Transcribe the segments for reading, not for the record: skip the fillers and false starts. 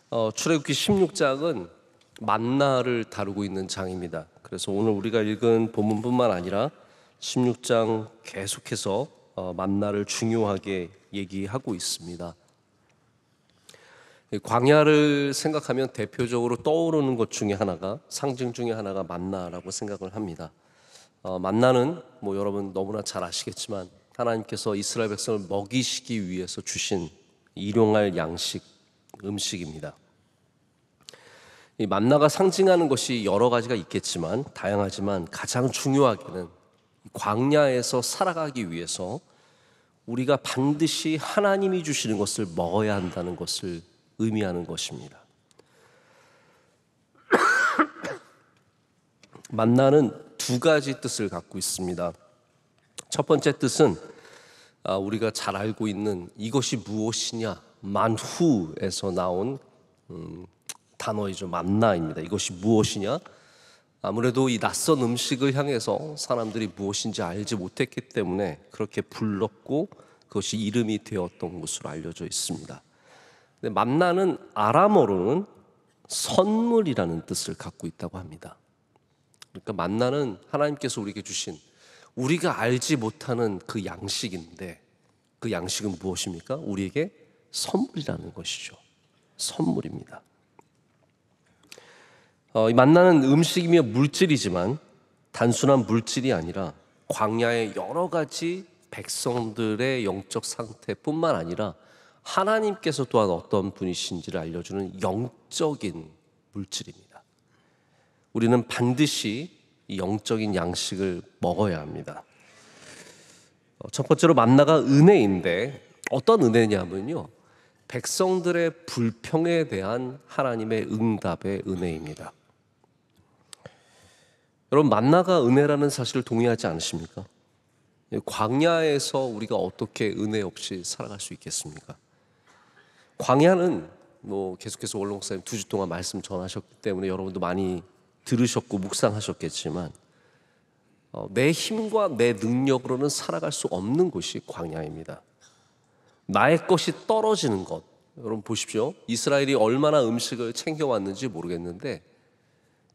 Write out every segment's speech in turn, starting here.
출애굽기 16장은 만나를 다루고 있는 장입니다. 그래서 오늘 우리가 읽은 본문뿐만 아니라 16장 계속해서 만나를 중요하게 얘기하고 있습니다. 광야를 생각하면 대표적으로 떠오르는 것 중에 하나가, 상징 중에 하나가 만나라고 생각을 합니다. 만나는 여러분 너무나 잘 아시겠지만 하나님께서 이스라엘 백성을 먹이시기 위해서 주신 일용할 양식, 음식입니다. 이 만나가 상징하는 것이 여러 가지가 있겠지만, 다양하지만 가장 중요하게는 광야에서 살아가기 위해서 우리가 반드시 하나님이 주시는 것을 먹어야 한다는 것을 의미하는 것입니다. 만나는 두 가지 뜻을 갖고 있습니다. 첫 번째 뜻은 우리가 잘 알고 있는 이것이 무엇이냐, 만후에서 나온 단어이죠. 만나입니다. 이것이 무엇이냐? 아무래도 이 낯선 음식을 향해서 사람들이 무엇인지 알지 못했기 때문에 그렇게 불렀고 그것이 이름이 되었던 것으로 알려져 있습니다. 근데 만나는 아람어로는 선물이라는 뜻을 갖고 있다고 합니다. 그러니까 만나는 하나님께서 우리에게 주신, 우리가 알지 못하는 그 양식인데, 그 양식은 무엇입니까? 우리에게 선물이라는 것이죠. 선물입니다. 이 만나는 음식이며 물질이지만 단순한 물질이 아니라 광야의 여러 가지 백성들의 영적 상태뿐만 아니라 하나님께서 또한 어떤 분이신지를 알려주는 영적인 물질입니다. 우리는 반드시 이 영적인 양식을 먹어야 합니다. 첫 번째로 만나가 은혜인데, 어떤 은혜냐면요, 백성들의 불평에 대한 하나님의 응답의 은혜입니다. 여러분, 만나가 은혜라는 사실을 동의하지 않으십니까? 광야에서 우리가 어떻게 은혜 없이 살아갈 수 있겠습니까? 광야는 계속해서 원로 목사님 2주 동안 말씀 전하셨기 때문에 여러분도 많이 들으셨고 묵상하셨겠지만, 내 힘과 내 능력으로는 살아갈 수 없는 곳이 광야입니다. 나의 것이 떨어지는 것, 여러분 보십시오. 이스라엘이 얼마나 음식을 챙겨왔는지 모르겠는데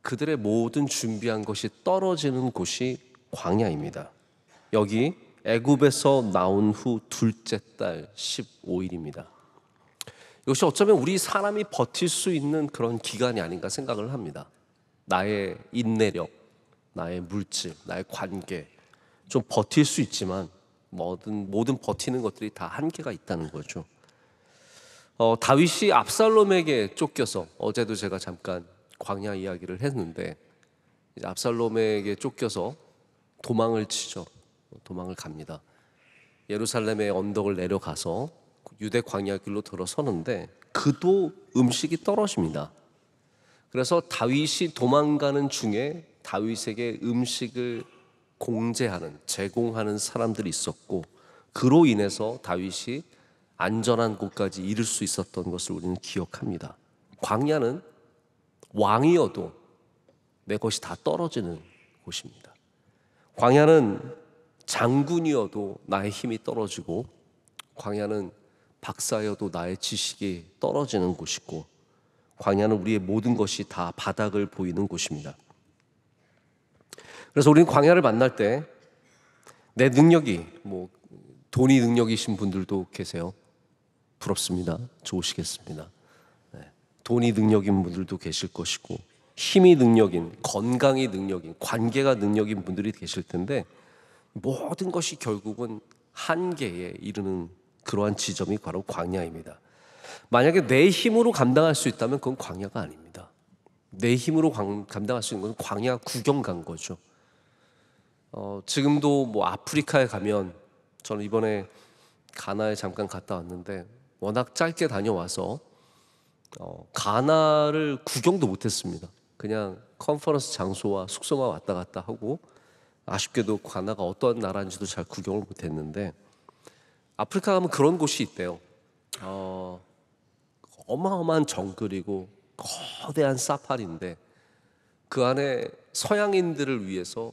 그들의 모든 준비한 것이 떨어지는 곳이 광야입니다. 여기 애굽에서 나온 후 둘째 달 15일입니다. 이것이 어쩌면 우리 사람이 버틸 수 있는 그런 기간이 아닌가 생각을 합니다. 나의 인내력, 나의 물질, 나의 관계, 좀 버틸 수 있지만 모든 버티는 것들이 다 한계가 있다는 거죠. 다윗이 압살롬에게 쫓겨서, 어제도 제가 잠깐 광야 이야기를 했는데, 이제 압살롬에게 쫓겨서 도망을 치죠. 도망을 갑니다. 예루살렘의 언덕을 내려가서 유대 광야 길로 들어서는데 그도 음식이 떨어집니다. 그래서 다윗이 도망가는 중에 다윗에게 음식을 공제하는, 제공하는 사람들이 있었고, 그로 인해서 다윗이 안전한 곳까지 이를 수 있었던 것을 우리는 기억합니다. 광야는 왕이어도 내 것이 다 떨어지는 곳입니다. 광야는 장군이어도 나의 힘이 떨어지고, 광야는 박사여도 나의 지식이 떨어지는 곳이고, 광야는 우리의 모든 것이 다 바닥을 보이는 곳입니다. 그래서 우리는 광야를 만날 때 내 능력이, 돈이 능력이신 분들도 계세요. 부럽습니다. 좋으시겠습니다. 돈이 능력인 분들도 계실 것이고, 힘이 능력인, 건강이 능력인, 관계가 능력인 분들이 계실 텐데, 모든 것이 결국은 한계에 이르는 그러한 지점이 바로 광야입니다. 만약에 내 힘으로 감당할 수 있다면 그건 광야가 아닙니다. 내 힘으로 감당할 수 있는 것은 광야 구경 간 거죠. 지금도 아프리카에 가면, 저는 이번에 가나에 잠깐 갔다 왔는데 워낙 짧게 다녀와서 가나를 구경도 못했습니다. 그냥 컨퍼런스 장소와 숙소만 왔다 갔다 하고, 아쉽게도 가나가 어떤 나라인지도 잘 구경을 못했는데, 아프리카 가면 그런 곳이 있대요. 어마어마한 정글이고 거대한 사파리인데 그 안에 서양인들을 위해서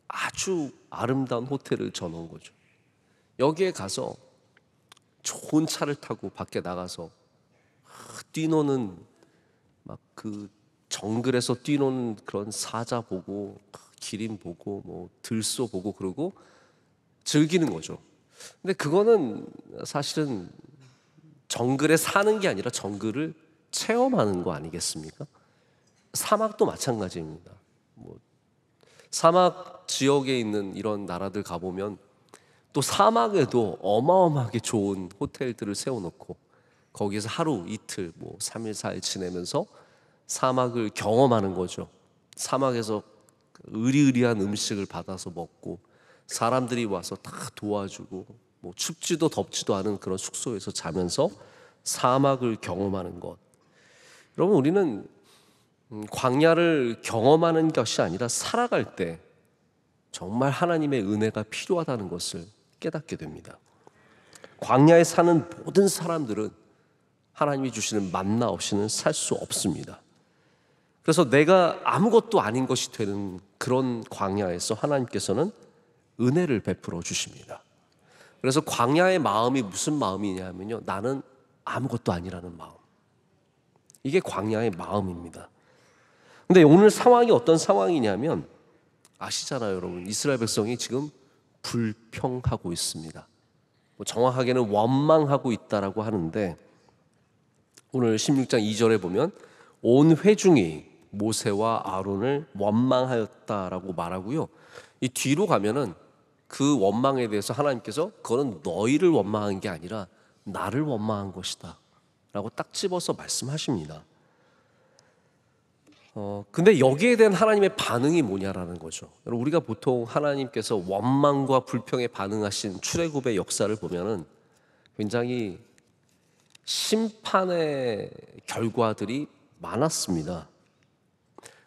아주 아름다운 호텔을 져놓은 거죠. 여기에 가서 좋은 차를 타고 밖에 나가서 뛰노는 막 그 정글에서 뛰노는 그런 사자 보고 기린 보고 뭐 들소 보고 그러고 즐기는 거죠. 근데 그거는 사실은 정글에 사는 게 아니라 정글을 체험하는 거 아니겠습니까? 사막도 마찬가지입니다. 뭐 사막 지역에 있는 이런 나라들 가보면 또 사막에도 어마어마하게 좋은 호텔들을 세워놓고 거기에서 하루 이틀 뭐 3일 4일 지내면서 사막을 경험하는 거죠. 사막에서 으리으리한 음식을 받아서 먹고 사람들이 와서 다 도와주고 뭐 춥지도 덥지도 않은 그런 숙소에서 자면서 사막을 경험하는 것. 여러분, 우리는 광야를 경험하는 것이 아니라 살아갈 때 정말 하나님의 은혜가 필요하다는 것을 깨닫게 됩니다. 광야에 사는 모든 사람들은 하나님이 주시는 만나 없이는 살 수 없습니다. 그래서 내가 아무것도 아닌 것이 되는 그런 광야에서 하나님께서는 은혜를 베풀어 주십니다. 그래서 광야의 마음이 무슨 마음이냐면요, 나는 아무것도 아니라는 마음. 이게 광야의 마음입니다. 근데 오늘 상황이 어떤 상황이냐면 아시잖아요, 여러분. 이스라엘 백성이 지금 불평하고 있습니다. 정확하게는 원망하고 있다라고 하는데 오늘 16장 2절에 보면 온 회중이 모세와 아론을 원망하였다라고 말하고요. 이 뒤로 가면은 그 원망에 대해서 하나님께서 그거는 너희를 원망한 게 아니라 나를 원망한 것이다 라고 딱 집어서 말씀하십니다. 근데 여기에 대한 하나님의 반응이 뭐냐라는 거죠. 여러분, 우리가 보통 하나님께서 원망과 불평에 반응하신 출애굽의 역사를 보면은 굉장히 심판의 결과들이 많았습니다.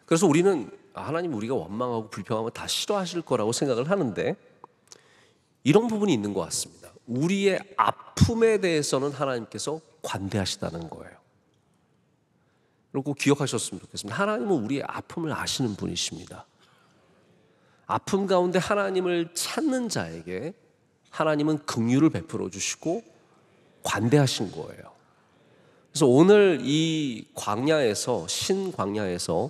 그래서 우리는 하나님 우리가 원망하고 불평하면 다 싫어하실 거라고 생각을 하는데 이런 부분이 있는 것 같습니다. 우리의 아픔에 대해서는 하나님께서 관대하시다는 거예요. 그리고 기억하셨으면 좋겠습니다. 하나님은 우리의 아픔을 아시는 분이십니다. 아픔 가운데 하나님을 찾는 자에게 하나님은 긍휼을 베풀어 주시고 관대하신 거예요. 그래서 오늘 이 광야에서 신광야에서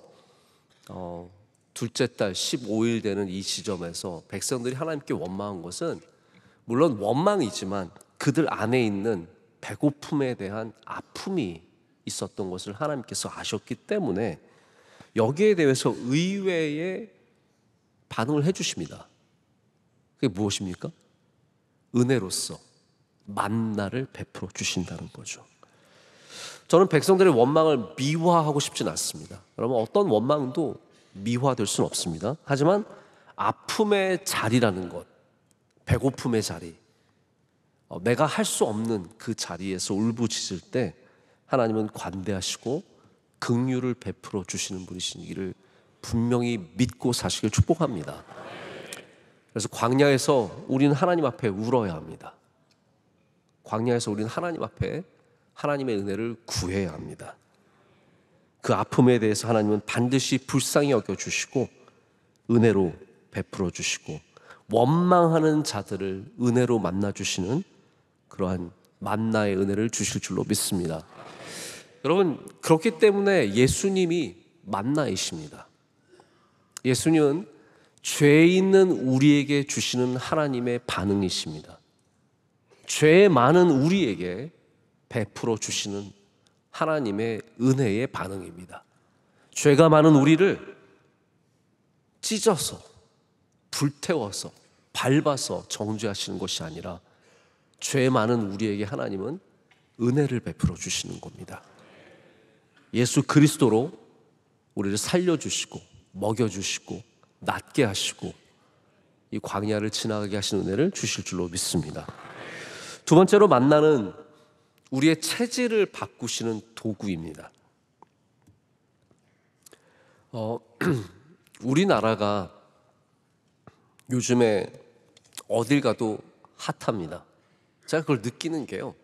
둘째 달 15일 되는 이 지점에서 백성들이 하나님께 원망한 것은 물론 원망이지만 그들 안에 있는 배고픔에 대한 아픔이 있었던 것을 하나님께서 아셨기 때문에 여기에 대해서 의외의 반응을 해주십니다. 그게 무엇입니까? 은혜로서 만나를 베풀어 주신다는 거죠. 저는 백성들의 원망을 미화하고 싶진 않습니다. 여러분, 어떤 원망도 미화될 수는 없습니다. 하지만 아픔의 자리라는 것, 배고픔의 자리, 내가 할 수 없는 그 자리에서 울부짖을 때 하나님은 관대하시고 긍휼을 베풀어 주시는 분이시기를 분명히 믿고 사시길 축복합니다. 그래서 광야에서 우리는 하나님 앞에 울어야 합니다. 광야에서 우리는 하나님 앞에 하나님의 은혜를 구해야 합니다. 그 아픔에 대해서 하나님은 반드시 불쌍히 여겨주시고 은혜로 베풀어 주시고 원망하는 자들을 은혜로 만나주시는 그러한 만나의 은혜를 주실 줄로 믿습니다. 여러분, 그렇기 때문에 예수님이 만나이십니다. 예수님은 죄 있는 우리에게 주시는 하나님의 반응이십니다. 죄 많은 우리에게 베풀어 주시는 하나님의 은혜의 반응입니다. 죄가 많은 우리를 찢어서 불태워서 밟아서 정죄하시는 것이 아니라 죄 많은 우리에게 하나님은 은혜를 베풀어 주시는 겁니다. 예수 그리스도로 우리를 살려주시고 먹여주시고 낫게 하시고 이 광야를 지나가게 하신 은혜를 주실 줄로 믿습니다. 두 번째로 만나는 우리의 체질을 바꾸시는 도구입니다. 우리나라가 요즘에 어딜 가도 핫합니다. 제가 그걸 느끼는 게요,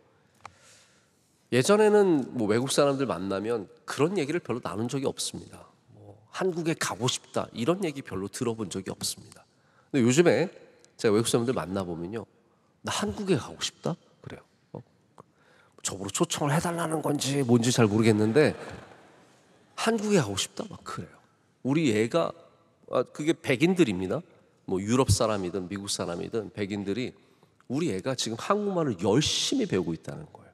예전에는 뭐 외국 사람들 만나면 그런 얘기를 별로 나눈 적이 없습니다. 한국에 가고 싶다 이런 얘기 별로 들어본 적이 없습니다. 근데 요즘에 제가 외국 사람들 만나보면요, 나 한국에 가고 싶다 그래요. 저보고 초청을 해달라는 건지 뭔지 잘 모르겠는데 한국에 가고 싶다 막 그래요. 우리 애가 그게 백인들입니다. 뭐 유럽 사람이든 미국 사람이든 백인들이 우리 애가 지금 한국말을 열심히 배우고 있다는 거예요.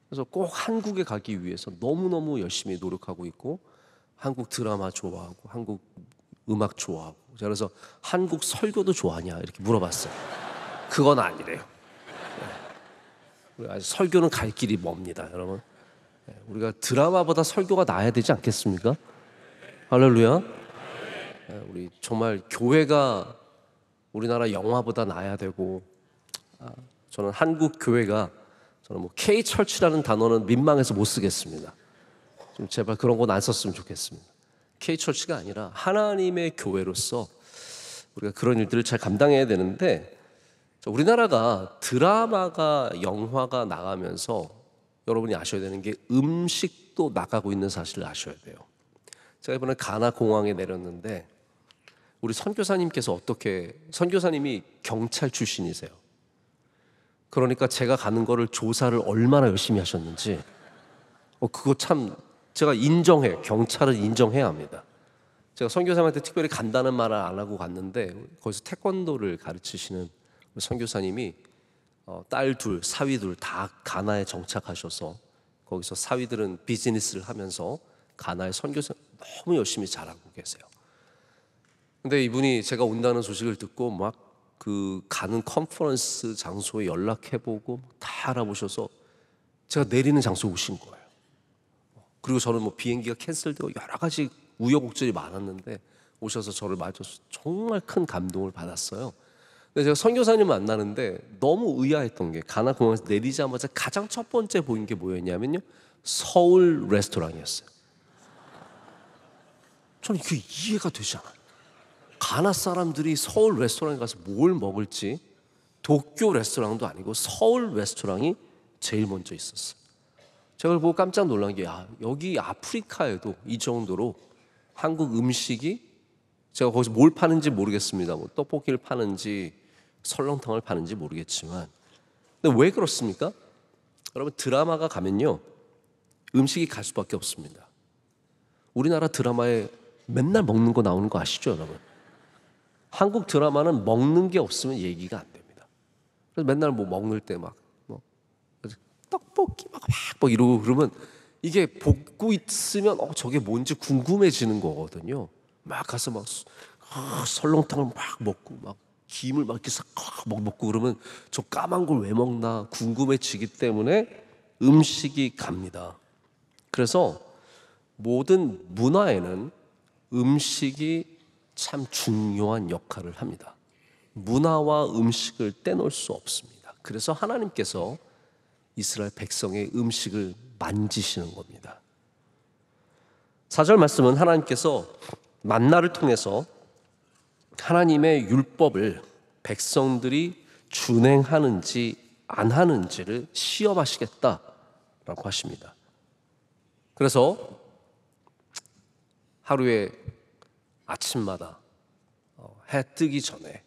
그래서 꼭 한국에 가기 위해서 너무너무 열심히 노력하고 있고, 한국 드라마 좋아하고 한국 음악 좋아하고. 그래서 한국 설교도 좋아하냐 이렇게 물어봤어요. 그건 아니래요. 아직 설교는 갈 길이 멉니다, 여러분. 우리가 드라마보다 설교가 나아야 되지 않겠습니까? 할렐루야. 우리 정말 교회가 우리나라 영화보다 나아야 되고, 저는 한국 교회가, 저는 뭐 K철치라는 단어는 민망해서 못 쓰겠습니다. 좀 제발 그런 건 안 썼으면 좋겠습니다. K철치가 아니라 하나님의 교회로서 우리가 그런 일들을 잘 감당해야 되는데, 우리나라가 드라마가 영화가 나가면서 여러분이 아셔야 되는 게 음식도 나가고 있는 사실을 아셔야 돼요. 제가 이번에 가나 공항에 내렸는데 우리 선교사님께서 선교사님이 경찰 출신이세요. 그러니까 제가 가는 거를 조사를 얼마나 열심히 하셨는지, 그거 참 제가 인정해요. 경찰은 인정해야 합니다. 제가 선교사님한테 특별히 간다는 말을 안 하고 갔는데, 거기서 태권도를 가르치시는 선교사님이 딸 둘, 사위 둘 다 가나에 정착하셔서 거기서 사위들은 비즈니스를 하면서 가나의 선교사 너무 열심히 잘하고 계세요. 근데 이분이 제가 온다는 소식을 듣고 막 그 가는 컨퍼런스 장소에 연락해보고 다 알아보셔서 제가 내리는 장소에 오신 거예요. 그리고 저는 뭐 비행기가 캔슬되고 여러 가지 우여곡절이 많았는데 오셔서 저를 맞아서 정말 큰 감동을 받았어요. 근데 제가 선교사님 만나는데 너무 의아했던 게, 가나 공항에서 내리자마자 가장 첫 번째 보인 게 뭐였냐면요, 서울 레스토랑이었어요. 저는 이게 이해가 되지 않아요. 가나 사람들이 서울 레스토랑에 가서 뭘 먹을지, 도쿄 레스토랑도 아니고 서울 레스토랑이 제일 먼저 있었어요. 제가 그걸 보고 깜짝 놀란 게, 여기 아프리카에도 이 정도로 한국 음식이, 제가 거기서 뭘 파는지 모르겠습니다. 뭐 떡볶이를 파는지 설렁탕을 파는지 모르겠지만, 근데 왜 그렇습니까? 여러분, 드라마가 가면요 음식이 갈 수밖에 없습니다. 우리나라 드라마에 맨날 먹는 거 나오는 거 아시죠, 여러분? 한국 드라마는 먹는 게 없으면 얘기가 안 됩니다. 그래서 맨날 뭐 먹을 때 막 떡볶이 막 이러고 그러면, 이게 보고 있으면 저게 뭔지 궁금해지는 거거든요. 막 가서 막 설렁탕을 막 먹고 막 김을 막 이렇게 싹 먹고 그러면 저 까만 걸 왜 먹나 궁금해지기 때문에 음식이 갑니다. 그래서 모든 문화에는 음식이 참 중요한 역할을 합니다. 문화와 음식을 떼놓을 수 없습니다. 그래서 하나님께서 이스라엘 백성의 음식을 만지시는 겁니다. 4절 말씀은 하나님께서 만나를 통해서 하나님의 율법을 백성들이 준행하는지 안 하는지를 시험하시겠다라고 하십니다. 그래서 하루에 아침마다 해 뜨기 전에,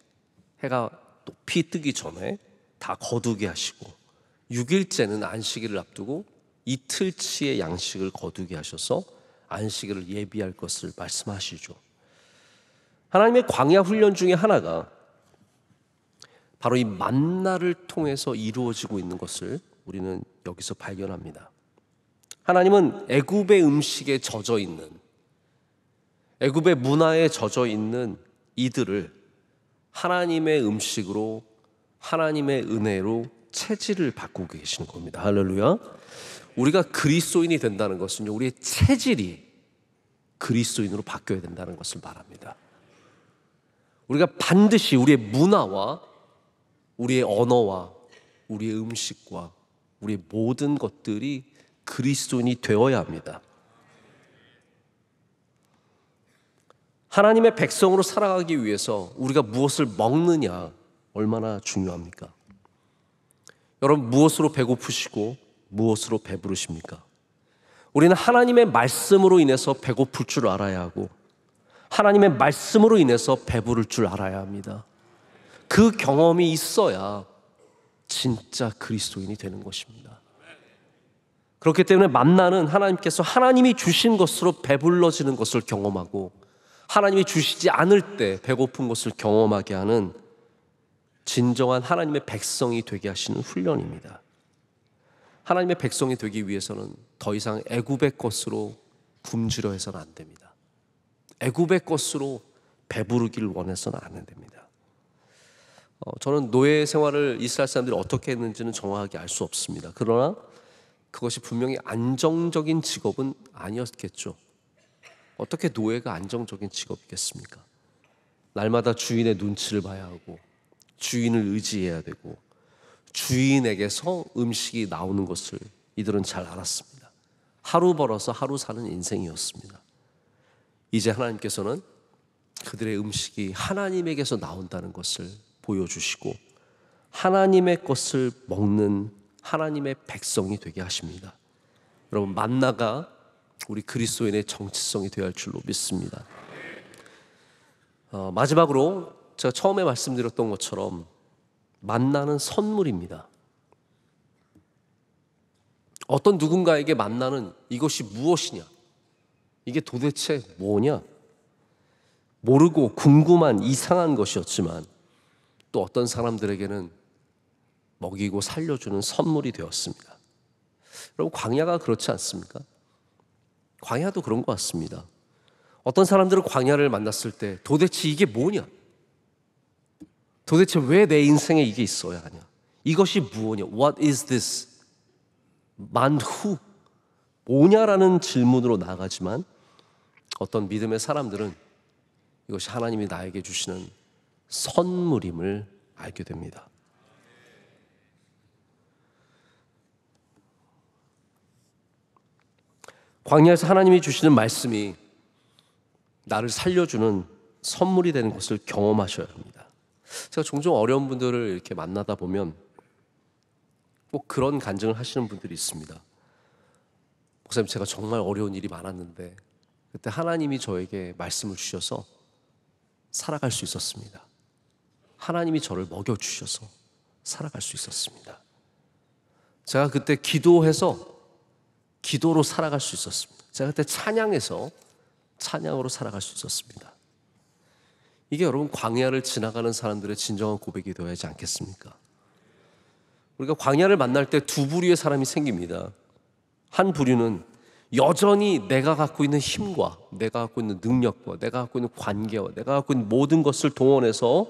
해가 높이 뜨기 전에 다 거두게 하시고, 6일째는 안식일을 앞두고 이틀치의 양식을 거두게 하셔서 안식일을 예비할 것을 말씀하시죠. 하나님의 광야 훈련 중에 하나가 바로 이 만나를 통해서 이루어지고 있는 것을 우리는 여기서 발견합니다. 하나님은 애굽의 음식에 젖어 있는, 애굽의 문화에 젖어 있는 이들을 하나님의 음식으로, 하나님의 은혜로 체질을 바꾸고 계시는 겁니다. 할렐루야. 우리가 그리스도인이 된다는 것은요, 우리의 체질이 그리스도인으로 바뀌어야 된다는 것을 말합니다. 우리가 반드시 우리의 문화와 우리의 언어와 우리의 음식과 우리의 모든 것들이 그리스도인이 되어야 합니다. 하나님의 백성으로 살아가기 위해서 우리가 무엇을 먹느냐 얼마나 중요합니까? 여러분, 무엇으로 배고프시고 무엇으로 배부르십니까? 우리는 하나님의 말씀으로 인해서 배고플 줄 알아야 하고, 하나님의 말씀으로 인해서 배부를 줄 알아야 합니다. 그 경험이 있어야 진짜 그리스도인이 되는 것입니다. 그렇기 때문에 만나는 하나님께서 하나님이 주신 것으로 배불러지는 것을 경험하고 하나님이 주시지 않을 때 배고픈 것을 경험하게 하는 진정한 하나님의 백성이 되게 하시는 훈련입니다. 하나님의 백성이 되기 위해서는 더 이상 애굽의 것으로 굶주려 해서는 안 됩니다. 애굽의 것으로 배부르기를 원해서는 안 됩니다. 저는 노예 생활을 이스라엘 사람들이 어떻게 했는지는 정확하게 알 수 없습니다. 그러나 그것이 분명히 안정적인 직업은 아니었겠죠. 어떻게 노예가 안정적인 직업이겠습니까? 날마다 주인의 눈치를 봐야 하고 주인을 의지해야 되고 주인에게서 음식이 나오는 것을 이들은 잘 알았습니다. 하루 벌어서 하루 사는 인생이었습니다. 이제 하나님께서는 그들의 음식이 하나님에게서 나온다는 것을 보여주시고 하나님의 것을 먹는 하나님의 백성이 되게 하십니다. 여러분, 만나가 우리 그리스도인의 정체성이 되어야 할 줄로 믿습니다. 마지막으로 제가 처음에 말씀드렸던 것처럼 만나는 선물입니다. 어떤 누군가에게 만나는 이것이 무엇이냐, 이게 도대체 뭐냐, 모르고 궁금한 이상한 것이었지만 또 어떤 사람들에게는 먹이고 살려주는 선물이 되었습니다. 여러분, 광야가 그렇지 않습니까? 광야도 그런 것 같습니다. 어떤 사람들은 광야를 만났을 때 도대체 이게 뭐냐? 도대체 왜 내 인생에 이게 있어야 하냐? 이것이 무엇이냐? What is this? 만후? 뭐냐라는 질문으로 나아가지만 어떤 믿음의 사람들은 이것이 하나님이 나에게 주시는 선물임을 알게 됩니다. 광야에서 하나님이 주시는 말씀이 나를 살려주는 선물이 되는 것을 경험하셔야 합니다. 제가 종종 어려운 분들을 이렇게 만나다 보면 꼭 그런 간증을 하시는 분들이 있습니다. 목사님, 제가 정말 어려운 일이 많았는데 그때 하나님이 저에게 말씀을 주셔서 살아갈 수 있었습니다. 하나님이 저를 먹여주셔서 살아갈 수 있었습니다. 제가 그때 기도해서 기도로 살아갈 수 있었습니다. 제가 그때 찬양해서 찬양으로 살아갈 수 있었습니다. 이게 여러분, 광야를 지나가는 사람들의 진정한 고백이 되어야 하지 않겠습니까? 우리가 광야를 만날 때 두 부류의 사람이 생깁니다. 한 부류는 여전히 내가 갖고 있는 힘과 내가 갖고 있는 능력과 내가 갖고 있는 관계와 내가 갖고 있는 모든 것을 동원해서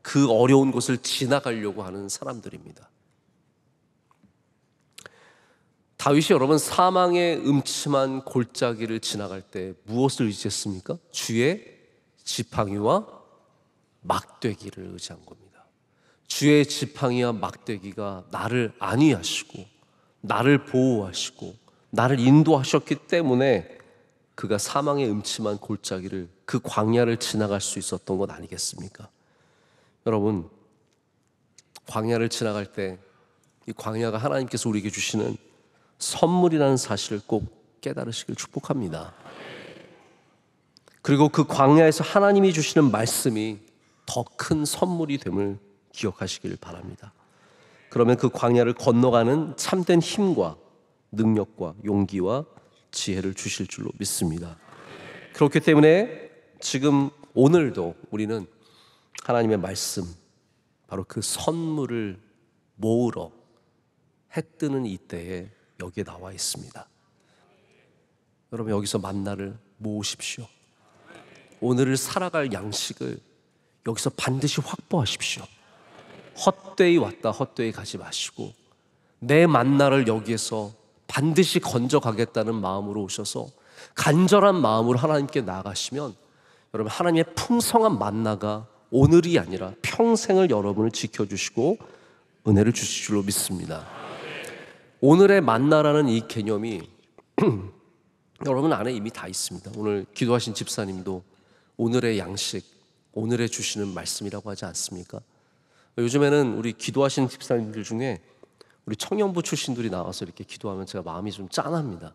그 어려운 곳을 지나가려고 하는 사람들입니다. 다윗이 여러분, 사망의 음침한 골짜기를 지나갈 때 무엇을 의지했습니까? 주의 지팡이와 막대기를 의지한 겁니다. 주의 지팡이와 막대기가 나를 안위하시고 나를 보호하시고 나를 인도하셨기 때문에 그가 사망의 음침한 골짜기를, 그 광야를 지나갈 수 있었던 것 아니겠습니까? 여러분, 광야를 지나갈 때 이 광야가 하나님께서 우리에게 주시는 선물이라는 사실을 꼭 깨달으시길 축복합니다. 그리고 그 광야에서 하나님이 주시는 말씀이 더 큰 선물이 됨을 기억하시길 바랍니다. 그러면 그 광야를 건너가는 참된 힘과 능력과 용기와 지혜를 주실 줄로 믿습니다. 그렇기 때문에 지금 오늘도 우리는 하나님의 말씀, 바로 그 선물을 모으러 해 뜨는 이때에 여기에 나와 있습니다. 여러분, 여기서 만나를 모으십시오. 오늘을 살아갈 양식을 여기서 반드시 확보하십시오. 헛되이 왔다 헛되이 가지 마시고 내 만나를 여기에서 반드시 건져가겠다는 마음으로 오셔서 간절한 마음으로 하나님께 나아가시면 여러분, 하나님의 풍성한 만나가 오늘이 아니라 평생을 여러분을 지켜주시고 은혜를 주실 줄로 믿습니다. 오늘의 만나라는 이 개념이 여러분 안에 이미 다 있습니다. 오늘 기도하신 집사님도 오늘의 양식, 오늘의 주시는 말씀이라고 하지 않습니까? 요즘에는 우리 기도하시는 집사님들 중에 우리 청년부 출신들이 나와서 이렇게 기도하면 제가 마음이 좀 짠합니다.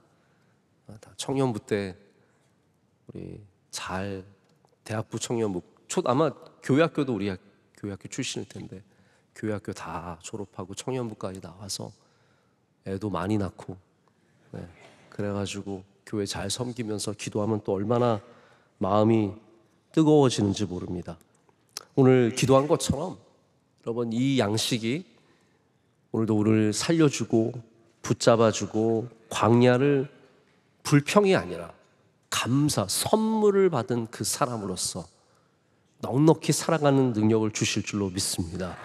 청년부 때 우리 잘 대학부 청년부, 아마 교회학교도 우리 교회학교 출신일 텐데 교회학교 다 졸업하고 청년부까지 나와서 애도 많이 낳고 그래가지고 교회 잘 섬기면서 기도하면 또 얼마나 마음이 뜨거워지는지 모릅니다. 오늘 기도한 것처럼 여러분, 이 양식이 오늘도 우리를 살려주고 붙잡아주고 광야를 불평이 아니라 감사, 선물을 받은 그 사람으로서 넉넉히 살아가는 능력을 주실 줄로 믿습니다.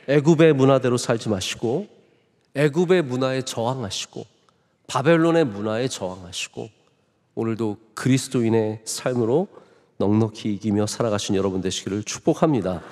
애굽의 문화대로 살지 마시고 애굽의 문화에 저항하시고 바벨론의 문화에 저항하시고 오늘도 그리스도인의 삶으로 넉넉히 이기며 살아가신 여러분 되시기를 축복합니다.